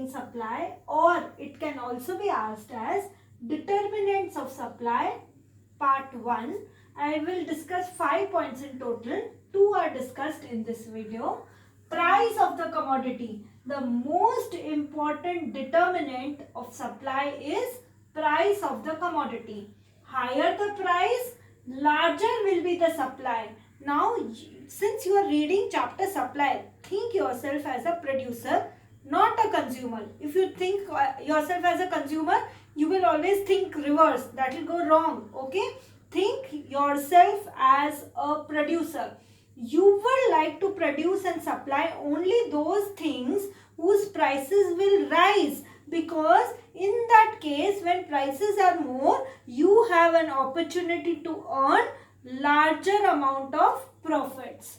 affecting supply, or it can also be asked as determinants of supply, part 1. I will discuss 5 points in total. 2 are discussed in this video. Price of the commodity. The most important determinant of supply is price of the commodity. Higher the price, larger will be the supply. Now, since you are reading chapter supply, think yourself as a producer, not a consumer. If you think yourself as a consumer, you will always think reverse. That will go wrong. Okay? Think yourself as a producer. You would like to produce and supply only those things whose prices will rise, because in that case, when prices are more, you have an opportunity to earn larger amount of profits.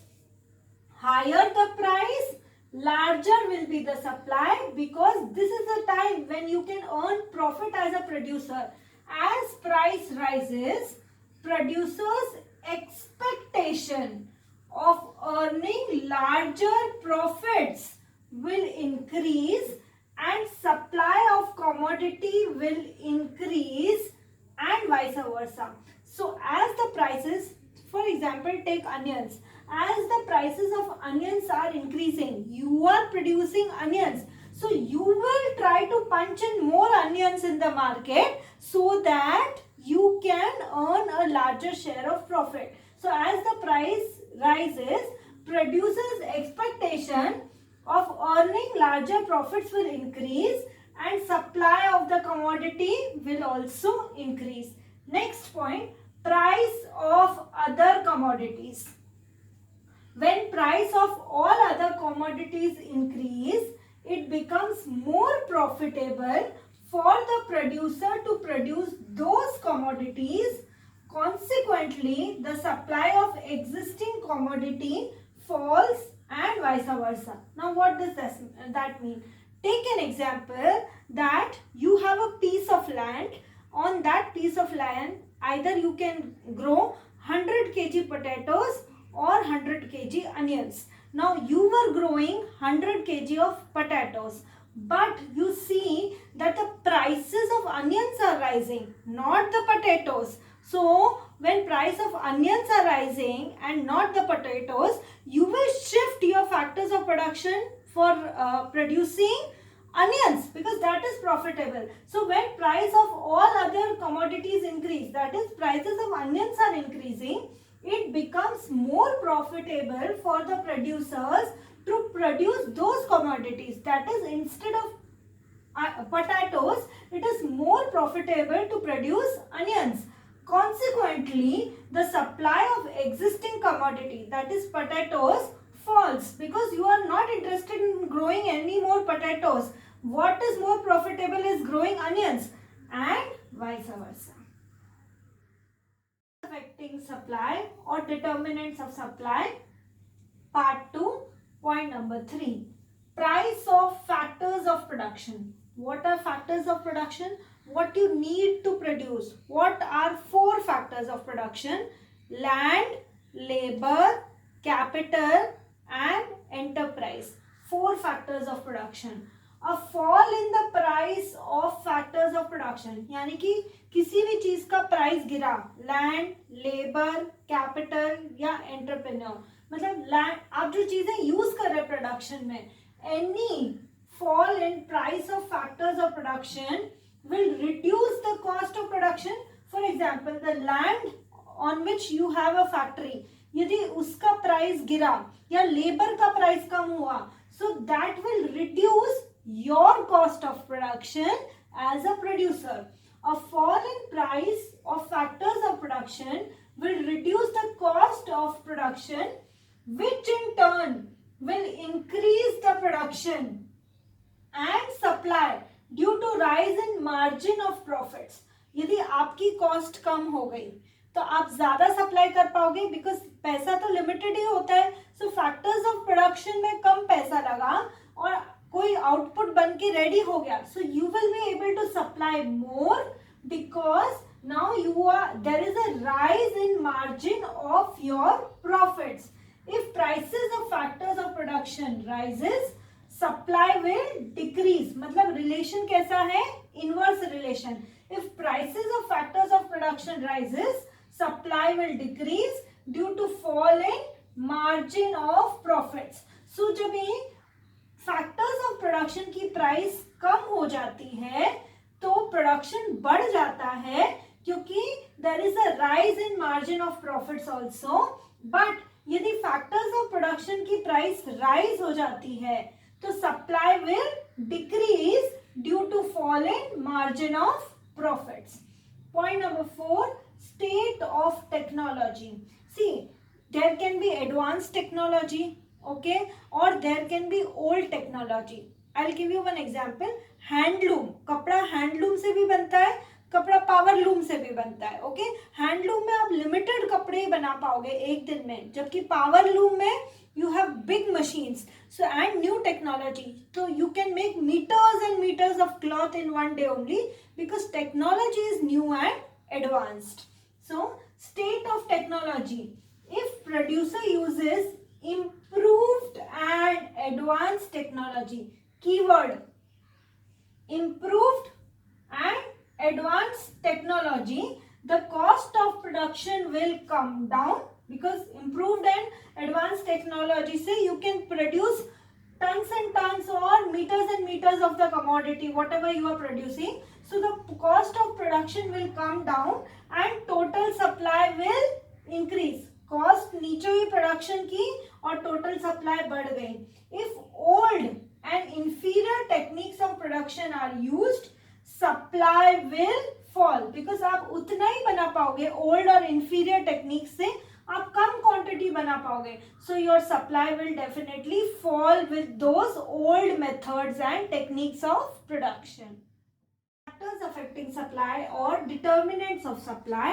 Higher the price, larger will be the supply, because this is the time when you can earn profit as a producer. As price rises, producers' expectation of earning larger profits will increase and supply of commodity will increase, and vice versa. So as the prices, for example, take onions. As the prices of onions are increasing, you are producing onions. So you will try to punch in more onions in the market so that you can earn a larger share of profit. So as the price rises, producers' expectation of earning larger profits will increase and supply of the commodity will also increase. Next point, price of other commodities. When price of all other commodities increase, it becomes more profitable for the producer to produce those commodities. Consequently, the supply of existing commodity falls and vice versa. Now, what does that mean? Take an example that you have a piece of land. On that piece of land, either you can grow 100 kg potatoes or 100 kg onions. Now, you were growing 100 kg of potatoes, but you see that the prices of onions are rising, not the potatoes. So, when price of onions are rising and not the potatoes, you will shift your factors of production for producing onions, because that is profitable. So, when price of all other commodities increase, that is prices of onions are increasing, it becomes more profitable for the producers to produce those commodities. That is, instead of potatoes, it is more profitable to produce onions. Consequently, the supply of existing commodity, that is potatoes, falls, because you are not interested in growing any more potatoes. What is more profitable is growing onions, and vice versa. Affecting supply or determinants of supply, part 2, point number 3. Price of factors of production. What are factors of production? What you need to produce. What are 4 factors of production? Land, labor, capital and enterprise. 4 factors of production. A fall in the price of factors of production, यानी कि किसी भी चीज का price गिरा, land, labour, capital या entrepreneur, मतलब land, आप जो चीजें यूज कर रहे हैं प्रोडक्शन में, any fall in price of factors of production will reduce the cost of production. For example, the land on which you have a factory, यदि उसका प्राइस गिरा या लेबर का प्राइस कम हुआ, so that will reduce your cost of production as a producer. A fall in price of factors of production will reduce the cost of production, which in turn will increase the production and supply due to rise in margin of profits. यदि आपकी cost कम हो गई तो आप ज्यादा supply कर पाओगे, because पैसा तो लिमिटेड ही होता है. सो फैक्टर्स ऑफ प्रोडक्शन में कम पैसा लगा और कोई आउटपुट बन के रेडी हो गया, so you will be able to supply more because now there is a rise in margin of your profits. If prices of factors of production rises, supply will decrease. मतलब relation कैसा है? Inverse relation. If prices of factors of production rises, supply will decrease due to fall in margin of profits. So जब ये factors of production की price कम हो जाती है तो प्रोडक्शन बढ़ जाता है, क्योंकि there is a rise in margin of profits also. But यदि फैक्टर्स ऑफ प्रोडक्शन की प्राइस राइज हो जाती है तो supply will decrease due to fall in margin of profits. Point number 4, state of technology. See, there can be advanced technology, okay, or there can be old technology. I'll give you one example. Handloom, कपड़ा handloom से भी बनता है, कपड़ा power loom से भी बनता है. ओके, हैंडलूम में आप लिमिटेड कपड़े ही बना पाओगे एक दिन में, जबकि पावर लूम में you have big machines, so and new technology, so you can make meters and meters of cloth in one day only, because technology is new and advanced. So state of technology, if producer uses improved and advanced technology, keyword improved and advanced technology, the cost of production will come down, because improved and advanced technology say you can produce tons and tons or meters and meters of the commodity whatever you are producing, so the cost of production will come down and total supply will increase. Cost नीचे हुई production की और total supply बढ़ गई. If old and inferior techniques of production are used, supply will fall, because आप उतना ही बना पाओगे ओल्ड और इंफीरियर टेक्निक से, आप कम क्वांटिटी बना पाओगे. So your supply will definitely fall with those old methods and techniques of production. Factors affecting supply or determinants of supply,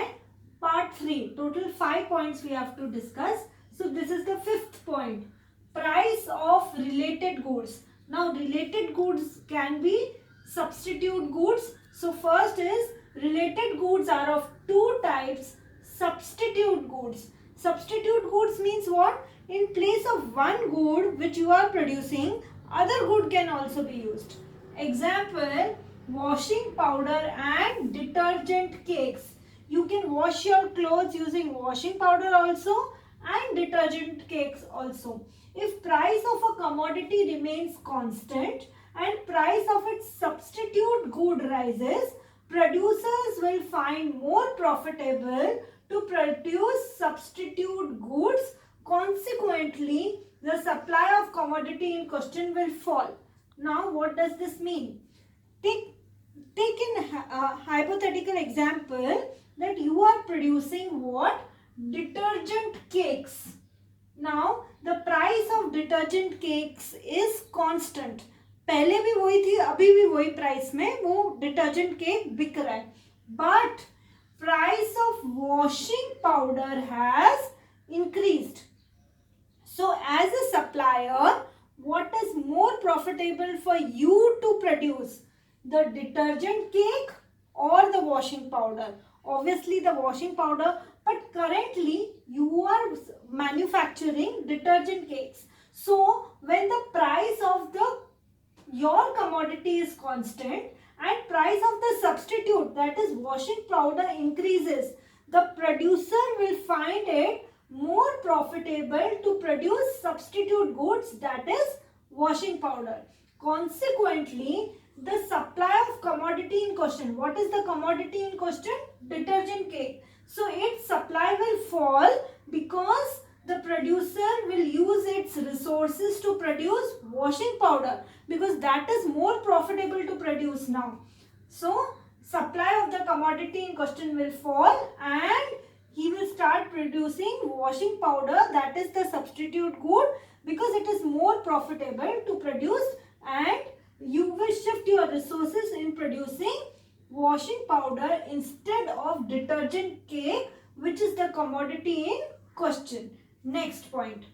part 3. Total 5 points we have to discuss. So this is the 5th point. Price of related goods. Now related goods can be substitute goods. So first is related goods are of two types. Substitute goods. Substitute goods means what? In place of one good which you are producing, other good can also be used. Example, washing powder and detergent cakes. You can wash your clothes using washing powder also and detergent cakes also. If price of a commodity remains constant and price of its substitute good rises, producers will find more profitable to produce substitute goods. Consequently, the supply of commodity in question will fall. Now, what does this mean? Take a hypothetical example that you are producing what? Detergent cakes. Now the price of detergent cakes is constant. पहले भी वही थी, अभी भी वही price में वो detergent cake बिक रहा है. But price of washing powder has increased. So as a supplier, what is more profitable for you to produce? The detergent cake or the washing powder? Obviously the washing powder, but currently you are manufacturing detergent cakes. So when the price of your commodity is constant and price of the substitute, that is washing powder, increases, the producer will find it more profitable to produce substitute goods, that is washing powder. Consequently, the supply of commodity in question, what is the commodity in question? Detergent cake. So its supply will fall because the producer will use its resources to produce washing powder, because that is more profitable to produce now. So supply of the commodity in question will fall and he will start producing washing powder, that is the substitute good, because it is more profitable to produce, and you will shift your resources in producing washing powder instead of detergent cake, which is the commodity in question. Next point,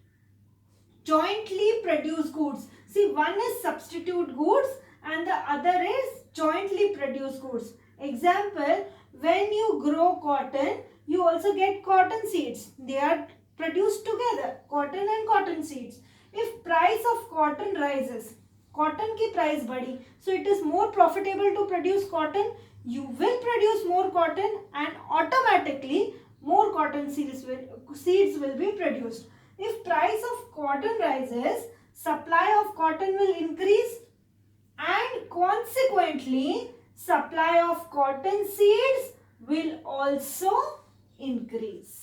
jointly produced goods. See, one is substitute goods and the other is jointly produced goods. Example, when you grow cotton, you also get cotton seeds. They are produced together, cotton and cotton seeds. If price of cotton rises, cotton की price बढ़ी, so it is more profitable to produce cotton. You will produce more cotton and automatically more cotton seeds will be produced. If price of cotton rises, supply of cotton will increase and consequently supply of cotton seeds will also increase.